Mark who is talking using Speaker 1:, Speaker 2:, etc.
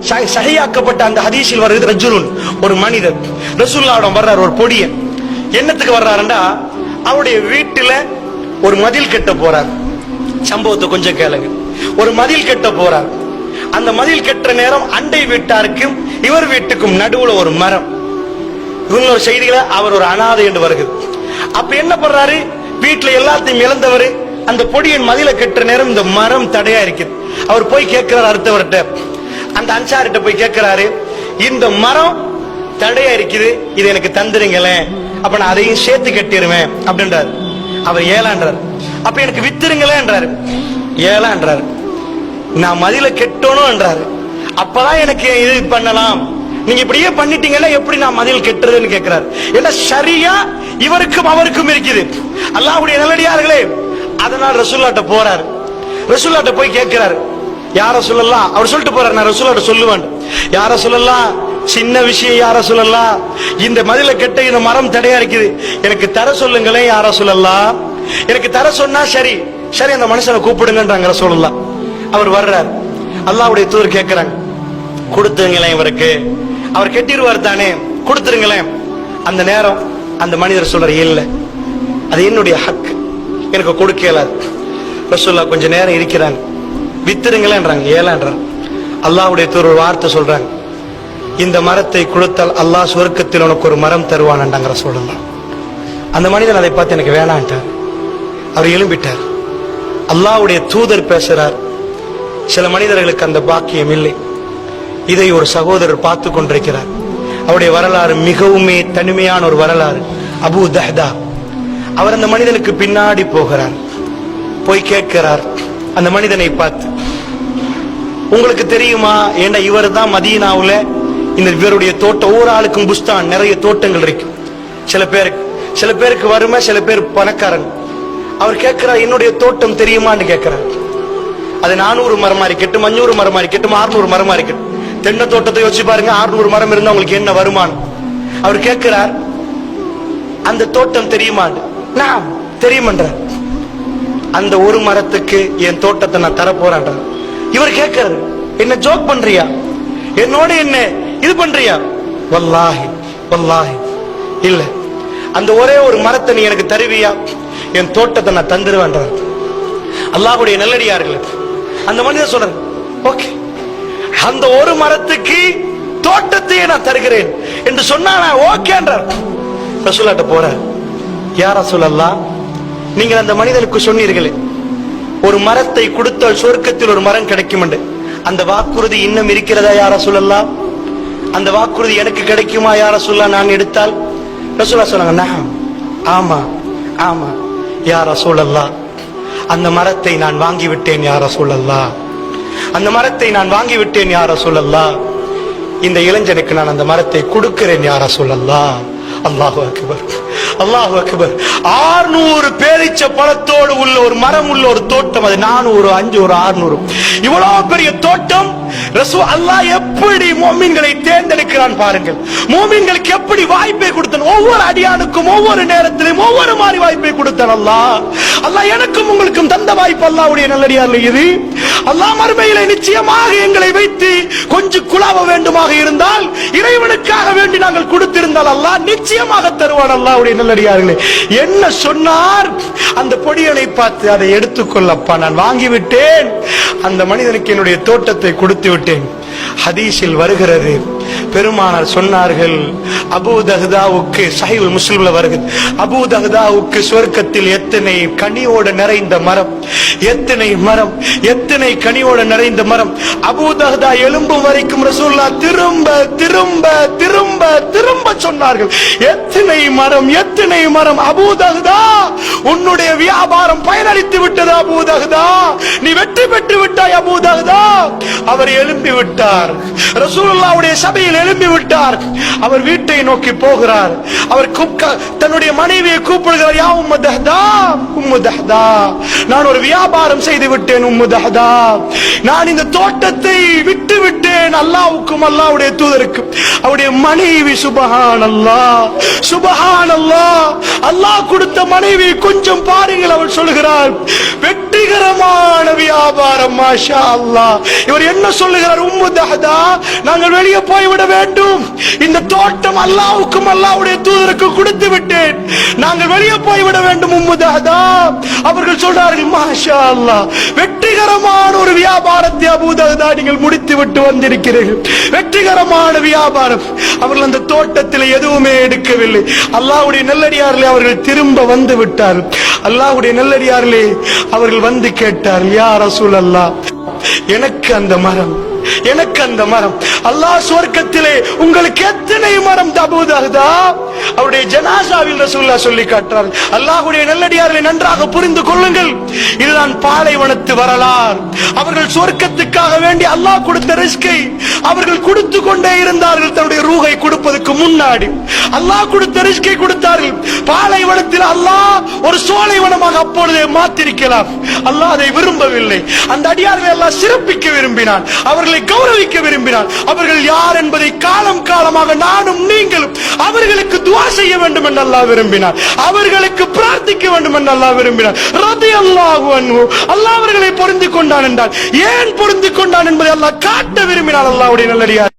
Speaker 1: சஹீஹாக்கப்பட்ட அந்த ஹதீஸில் வருது, ரஜுலுன் ஒரு மனிதர் ரசூலுல்லாஹ்விடம் வர்றார். ஒரு பொடியன் என்னத்துக்கு வர்றாருண்டா, அவருடைய வீட்டுல ஒரு மதில் கட்ட போறார். சம்பவத்தை கொஞ்சம் கேளுங்க. ஒரு மதில் கட்ட போறார். அந்த மதில் கட்டுற நேரம் அண்டை வீட்டாருக்கும் இவர் வீட்டுக்கும் நடுவுல ஒரு மரம். இன்னொரு செய்தியில அவர் ஒரு அனாதை என்று வருகிறது. அப்ப என்ன பண்றாரு, வீட்டுல எல்லாத்தையும் இழந்தவர் அந்த பொடியின் மதில கட்டுற நேரம் இந்த மரம் தடையா இருக்குது. அவர் போய் கேட்கிறார் அடுத்தவர்கிட்ட, அந்த அன்சாரிட்ட போய் கேட்கிறாரு, இந்த மரம் தடையா இருக்குது, இது எனக்கு தந்துருங்களேன், அப்ப நான் அதையும் சேர்த்து கட்டிடுவேன் அப்படின்றாரு. அவர் ஏழான்றார். அப்ப எனக்கு வித்துருங்களேன் என்றாரு. ஏழான்றாரு. நான் மதில கெட்டணும் என்றாரு. அப்பதான் எனக்கு இது பண்ணலாம், நீங்க இப்படியே பண்ணிட்டீங்கன்னா எப்படி நான் மதில் கெட்டுறதுன்னு கேட்கிறாரு. ஏன்னா சரியா இவருக்கும் அவருக்கும் இருக்குது. அல்லாஹ்வுடைய நல்லடியார்களே, அதனால் ரசூலுல்லாஹ்ட்ட போறாரு. ரசூலுல்லாஹ்ட்ட போய் கேட்கிறாரு, யார சொல்லலாம். அவர் சொல்லிட்டு போறாரு, நான் ரசூலுல்லாஹ்ட்ட சொல்லுவேன். யார சொல்லலாம், சின்ன விஷயம் யார சொல்லலாம், இந்த மதில கெட்ட இந்த மரம் தடையா இருக்குது, எனக்கு தர சொல்லுங்களேன் யார சொல்லலாம். எனக்கு தர சொன்னா சரி சரி அந்த மனுஷனை கூப்பிடுங்கன்றாங்க ரசூலுல்லாஹ். அவர் வர்றார். அல்லாஹ்வுடைய தூதர் கேட்கிறாங்க, கொடுத்துருங்களேன் இவருக்கு, அவர் கெட்டிடுவார் தானே, கொடுத்துருங்களேன். அந்த நேரம் அந்த மனிதர் சொல்ற, இல்ல அது என்னுடைய ஹக், எனக்கு கொடுக்க இயலாது. ரசூலுல்லாஹ் கொஞ்ச நேரம் இருக்கிறாங்க. வித்துருங்களேன்றாங்க. ஏழான்றாங்க. அல்லாஹ்வுடைய தூதர் ஒரு வார்த்தை சொல்றாங்க, இந்த மரத்தை கொடுத்தால் அல்லாஹ் சொர்க்கத்தில் உனக்கு ஒரு மரம் தருவான்டாங்க ரசூலுல்லாஹ். அந்த மனிதன் அதை பார்த்து எனக்கு வேணான்ட்டார். அவர் எழும்பிட்டார். அல்லாஹ்வுடைய தூதர் பேசுறார். சில மனிதர்களுக்கு அந்த பாக்கியம் இல்லை. இதை ஒரு சகோதரர் பார்த்து கொண்டிருக்கிறார். அவருடைய வரலாறு மிகவுமே தனிமையான ஒரு வரலாறு. Abu Dahdah. அவர் அந்த மனிதனுக்கு பின்னாடி போகிறார். போய் கேட்கிறார் அந்த மனிதனை பார்த்து, உங்களுக்கு தெரியுமா, ஏன்னா இவர் தான் மதீனாவுல இந்த இவருடைய தோட்டம், ஒவ்வொரு ஆளுக்கும் புஸ்தான், நிறைய தோட்டங்கள் இருக்கு. சில பேருக்கு வறுமை, சில பேர் பணக்காரன். அவர் கேட்கிறார், என்னுடைய தோட்டம் தெரியுமான்னு கேட்கிறார். அது 400 மரமா இருக்கட்டும், 500 மரமா இருக்கட்டும், 600 மரமா இருக்கட்டும். தென்னை தோட்டத்தை யோசிச்சு பாருங்க, 600 மரம் இருந்தா உங்களுக்கு என்ன வருமானம். அவர் கேட்கிறார், அந்த தோட்டம் தெரியுமான்னு. நான் தெரியுமன்றார். அந்த ஒரு மரத்துக்கு என் தோட்டத்தை நான் தர போறேன். இவர் கேட்கிறார், என்ன ஜோக் பண்றியா, என்னோட என்ன இது பண்றியா? வல்லாஹி வல்லாஹி இல்ல, அந்த ஒரே ஒரு மரத்தை நீ எனக்கு தருவியா, என் தோட்டத்தை நான் தந்துருவேன். அல்லாஹ்வுடைய நல்லடியார்கள், அந்த மனிதர் சொல்றார், ஓகே, அந்த ஒரு மரத்துக்கு தோட்டத்தையே நான் தருகிறேன் என்று சொன்னா ஓகேன்றார். ரசூலுல்லாஹ்ட்ட போறார். யா ரசூலல்லாஹ், நீங்கள் அந்த மனிதனுக்கு சொன்னீர்களே ஒரு மரத்தை கொடுத்தால் சொர்க்கத்தில் ஒரு மரம் கிடைக்கும் என்று, அந்த வாக்குறுதி இன்னும் இருக்கிறதா யா ரசூலல்லாஹ்? அந்த வாக்குறுதி எனக்கு கிடைக்குமா யா ரசூலல்லாஹ் நான் எடுத்தால்? ரசூலுல்லாஹ் சொன்னாங்க, நஹம், ஆமா ஆமா யா ரசூலல்லாஹ், அந்த மரத்தை நான் வாங்கிவிட்டேன் யா ரசூலல்லாஹ், அந்த மரத்தை நான் வாங்கிவிட்டேன் யா ரசூலல்லாஹ், இந்த இளைஞனுக்கு நான் அந்த மரத்தை கொடுக்கிறேன் யா ரசூலல்லாஹ். அல்லாஹு அக்பர், அல்லாஹு அக்பர். 600 பேரிச்ச பழத்தோடு உள்ள ஒரு மரம் உள்ள ஒரு தோட்டம். அது 400, 500, 600, இவ்வளவு பெரிய தோட்டம். ரசூல் அல்லாஹ் எப்படி முஃமின்களை தேர்ந்தெடுக்கிறான் பாருங்கள். முஃமின்களுக்கு எப்படி வாய்ப்பை கொடுத்தான். ஒவ்வொரு அடியானுக்கும் ஒவ்வொரு நேரத்திலும் ஒவ்வொரு மாதிரி வாய்ப்பை கொடுத்தான் அல்லாஹ். அல்லாஹ் எனக்கும் உங்களுக்கும் தந்த வாய்ப்பு அல்லாஹ்வுடைய நல்லடியார்கள் இது. அல்லாஹ் மறுமையிலே நிச்சயமாக எங்களை வைத்து கொஞ்சம் குலாவ வேண்டுமாக இருந்தால், இறைவனுக்காக வேண்டி நாங்கள் கொடுத்திருந்தால் அல்லாஹ் நிச்சயமாக தருவான். அல்லாஹ்வுடைய நல்லடியார்களே, என்ன சொன்னார் அந்த பொடியனை பார்த்து, அதை எடுத்துக்கொள்ளப்பா, நான் வாங்கிவிட்டேன், அந்த மனிதனுக்கு என்னுடைய தோட்டத்தை கொடுத்து விட்டேன். ஹதீஸில் வருகிறது, பெருமானார் சொன்னார்கள், அபூ தஹ்தாவுக்கு, சஹீஹ் முஸ்லிம்ல வருகிறது, அபூ தஹ்தாவுக்கு சொர்க்கத்தில் எத்தனை கனியோடு நிறைந்த மரம், எத்தனை மரம், எத்தனை கனியோடு நிறைந்த மரம். அபூ தஹ்தா எழும்பும் வரைக்கும் ரசூலுல்லாஹ் திரும்ப திரும்ப திரும்ப திரும்ப சொன்னார்கள், எத்தனை மரம், எத்தனை மரம். அபூ தஹ்தா, உன்னுடைய வியாபாரம் பயனளித்து விட்டது அபூ தஹ்தா, நீ வெற்றி பெற்று விட்டாய் அபூ தஹ்தா. அவர் எழும்பி விட்டார். ரசூலுல்லாஹ்வுடைய சபையில் எழும்பி விட்டார். அவர் வீட்டை நோக்கி போகிறார். அவர் தன்னுடைய மனைவியை கூப்பிடுகிறார், யா உம்மு தஹ்தா, உம்மு தஹ்தா, நான் ஒரு வியாபாரம் செய்து விட்டேன் உம்மு தஹ்தா, நான் இந்த தோட்டத்தை விட்டு விட்டேன் அல்லாஹ்வுக்கும் அல்லாஹ்வுடைய தூதருக்கும். அவருடைய மனைவி சுப்ஹானல்லாஹ், சுப்ஹானல்லாஹ், அல்லாஹ் கொடுத்த மனைவி கொஞ்சம் பாருங்கள். அவள் சொல்கிறார், வெற்றிகரமான வியாபாரம், மாஷா அல்லாஹ். இவர் என்ன சொல்லுகிறார், உம்மு உம்மு தஹதா, நாங்கள் வெளியே போய்விட வேண்டும். இந்த தோட்டம் அல்லாஹ்வுக்கும் அல்லாஹ்வுடைய தூதருக்கு கொடுத்து விட்டேன், நாங்கள் வெளியே போய்விட வேண்டும் உம்மு தஹதா. அவர்கள் சொல்றார்கள், மாஷா அல்லாஹ், வெற்றிகரமான ஒரு வியாபாரத்தை அபூ தஹதா நீங்கள் முடித்து விட்டு வந்திருக்கிறீர்கள், வெற்றிகரமான வியாபாரம். அவர்கள் அந்த தோட்டத்தில் எதுவுமே எடுக்கவில்லை. அல்லாஹ்வுடைய நல்லடியார்களே, அவர்கள் திரும்ப வந்து விட்டார்கள். அல்லாஹ்வுடைய நல்லடியார்களே, அவர்கள் வந்து கேட்டார்கள், யா ரசூலல்லாஹ், எனக்கு அந்த மரம், எனக்கு அந்த மரம், அல்லாஹ் சுவர்க்கத்திலே உங்களுக்கு எத்தனை மரம் அபூ தஹதா? அவருடைய ஜனாசாவில் ரசூலுல்லாஹ் சொல்லி காட்டுறார். அல்லாஹ்வுடைய நல்லடியார்களை நன்றாக புரிந்து கொள்ளுங்கள், இதுதான் பாலைவனத்து வரலாறு. அவர்கள் சுவர்க்கத்துக்காக வேண்டி அல்லாஹ் கொடுத்த ரிஸ்கை அவர்கள் கொடுத்து கொண்டே இருந்தார்கள். தன்னுடைய ரூஹை கொடுப்பதற்கு முன்னாடி அல்லாஹ் கொடுத்த ரிஸ்கை கொடுத்தார்கள். பாலைவனத்தில் அல்லாஹ் ஒரு சோலைவனமாக அப்பொழுதே மாற்றிருக்கலாம். அல்லாஹ் அதை விரும்பவில்லை. அந்த அடியார்களை அல்லாஹ் சிறப்பிக்க விரும்பினான், அவர்களை கௌரவிக்க விரும்பினான். அவர்கள் யார் என்பதை காலம் காலமாக நானும் நீங்களும் அவர்களுக்கு துஆ செய்ய வேண்டும் என்று அல்லாஹ் விரும்பினார், அவர்களுக்கு பிரார்த்திக்க வேண்டும் என்று அல்லாஹ் விரும்பினார். ரலியல்லாஹு அன்ஹு, அல்லாஹ் அவர்களை பொருந்திக் கொண்டான் என்றால் ஏன் பொருந்திக் கொண்டான் என்பதை அல்லாஹ் காட்ட விரும்பினார். அல்லாஹ்வுடைய நல்லடியார்